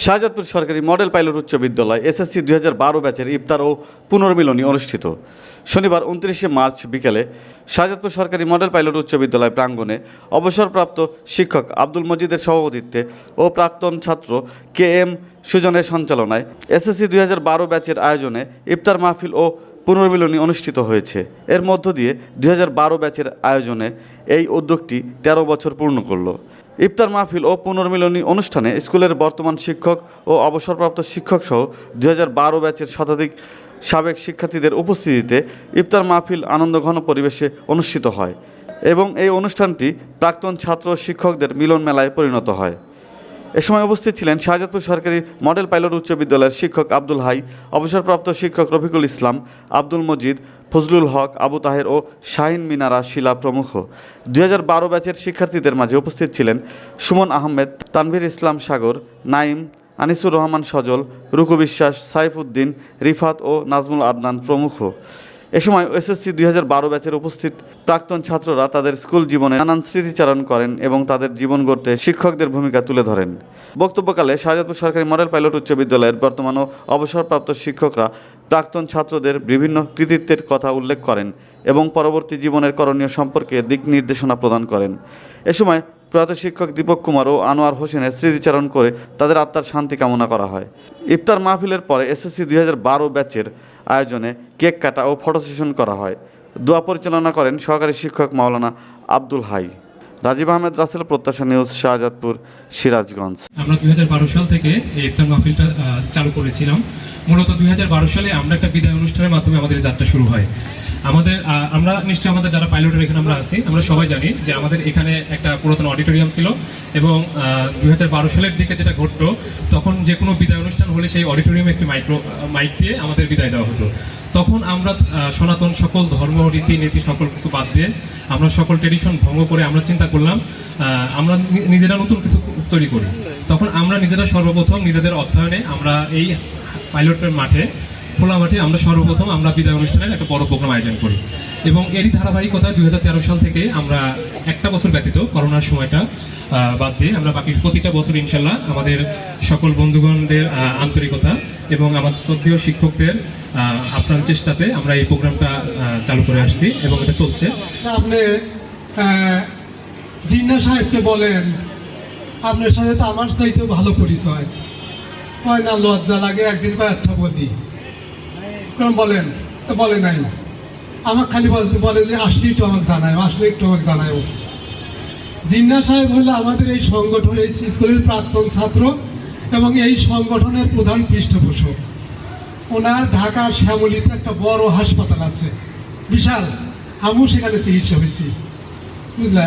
শাহজাদপুর সরকারি model pilot উচ্চ বিদ্যালয় এসএসসি 2012 ব্যাচের ইফতার ও পুনর্মিলনী অনুষ্ঠিত। শনিবার 29 মার্চ বিকেলে শাহজাদপুর সরকারি মডেল পাইলট উচ্চ বিদ্যালয় প্রাঙ্গণে অবসরপ্রাপ্ত শিক্ষক আব্দুল মজিদের সভাপতিত্বে ও প্রাক্তন ছাত্র KM সুজনের সঞ্চালনায় এসএসসি 2012 ব্যাচের আয়োজনে ইফতার মাহফিল ও পুনর্মিলনী অনুষ্ঠিত হয়েছে। এর মধ্য দিয়ে 2012 ব্যাচের আয়োজনে এই উদ্যোগটি 13 বছর পূর্ণ করল। ইফতার মাহফিল ও পুনর্মিলনী অনুষ্ঠানে স্কুলের বর্তমান শিক্ষক ও অবসরপ্রাপ্ত শিক্ষকসহ 2012 ব্যাচের শতাধিক সাবেক শিক্ষার্থীদের উপস্থিতিতে ইফতার মাহফিল আনন্দঘন পরিবেশে অনুষ্ঠিত হয় এবং এই অনুষ্ঠানটি প্রাক্তন ছাত্র শিক্ষকদের মিলন মেলায় পরিণত হয়। এ সময় উপস্থিত ছিলেন শাহজাদপুর সরকারি মডেল পাইলট উচ্চ বিদ্যালয়ের শিক্ষক আব্দুল হাই, অবসরপ্রাপ্ত শিক্ষক রফিকুল ইসলাম, আব্দুল মজিদ, ফজলুল হক, আবু তাহের ও শাহিন মিনারা শিলা প্রমুখ। 2012 ব্যাচের শিক্ষার্থীদের মাঝে উপস্থিত ছিলেন সুমন আহমেদ, তানভীর ইসলাম সাগর, নাইম, আনিসুর রহমান সজল, রুকু বিশ্বাস, সাইফুদ্দিন, রিফাত ও নাজমুল আদনান প্রমুখ। এ সময় এসএসসি 2012 ব্যাচের উপস্থিত প্রাক্তন ছাত্ররা তাদের স্কুল জীবনে নানান স্মৃতিচারণ করেন এবং তাদের জীবন গড়তে শিক্ষকদের ভূমিকা তুলে ধরেন। বক্তব্যকালে শাহজাদপুর সরকারি মডেল পাইলট উচ্চ বিদ্যালয়ের বর্তমান ও অবসরপ্রাপ্ত শিক্ষকরা প্রাক্তন ছাত্রদের বিভিন্ন কৃতিত্বের কথা উল্লেখ করেন এবং পরবর্তী জীবনের করণীয় সম্পর্কে দিক নির্দেশনা প্রদান করেন। এ সময় প্রয়াত শিক্ষক দীপক কুমার ও আনোয়ার হোসেনের স্মৃতিচারণ করে তাদের আত্মার শান্তি কামনা করা হয়। ইফতার মাহফিলের পরে এসএসসি 2012 ব্যাচের আয়োজনে কেক কাটা ও ফটো সেশন করা হয়। দোয়া পরিচালনা করেন সহকারী শিক্ষক মাওলানা আব্দুল হাই। রাজীব আহমেদ রাসেল, প্রত্যাশা নিউজ, শাহজাদপুর, সিরাজগঞ্জ। আমরা 2012 সাল থেকে এই ইফতার মাহফিলটা চালু করেছিলাম। মূলত 2012 সালে আমরা একটা বিদায় অনুষ্ঠানের মাধ্যমে আমাদের যাত্রা শুরু হয়। আমরা নিশ্চয়ই আমাদের যারা পাইলটের এখানে আমরা আছি, আমরা সবাই জানি যে আমাদের এখানে একটা পুরাতন অডিটোরিয়াম ছিল এবং 2012 সালের দিকে যেটা ঘটতো, তখন যে কোনো বিদায় অনুষ্ঠান হলে সেই অডিটোরিয়ামে একটি মাইক দিয়ে আমাদের বিদায় দেওয়া হতো। তখন আমরা সনাতন সকল ধর্ম, রীতি নীতি সকল কিছু বাদ দিয়ে আমরা সকল ট্রেডিশন ভঙ্গ করে আমরা চিন্তা করলাম আমরা নিজেরা নতুন কিছু তৈরি করি। তখন আমরা নিজেরা সর্বপ্রথম নিজেদের অর্থায়নে আমরা এই পাইলটের মাঠে, খোলা মাঠে আমরা সর্বপ্রথম আমরা বিদায় অনুষ্ঠানের একটা বড় প্রোগ্রাম আয়োজন করি এবং এরই ধারাবাহিকতায় 2013 সাল থেকে আমরা একটা বছর ব্যতীত করোনার সময়টা বাদ দিয়ে আমরা বাকি প্রতিটা বছর ইনশাল্লাহ আমাদের সকল বন্ধুগণদের আন্তরিকতা এবং আমাদের শ্রদ্ধেয় শিক্ষকদের আপ্রাণ চেষ্টাতে আমরা এই প্রোগ্রামটা চালু করে আসছি এবং এটা চলছে। আপনি জিন্না সাহেবকে বলেন, আপনার সাথে তো আমার চাইতেও ভালো পরিচয় হয় না, লজ্জা লাগে একদিন পর আচ্ছা বলি বলেন, তো বলে নাই। আমাকে খালি বলে যে আসলে একটু আমাকে জানায়। জিন্না সাহেব হলো আমাদের এই সংগঠন, এই স্কুলের প্রাক্তন ছাত্র এবং এই সংগঠনের প্রধান পৃষ্ঠপোষক। ওনার ঢাকার শ্যামলীতে একটা বড় হাসপাতাল আছে, বিশাল। আমিও সেখানে চিকিৎসা হয়েছি, বুঝলা।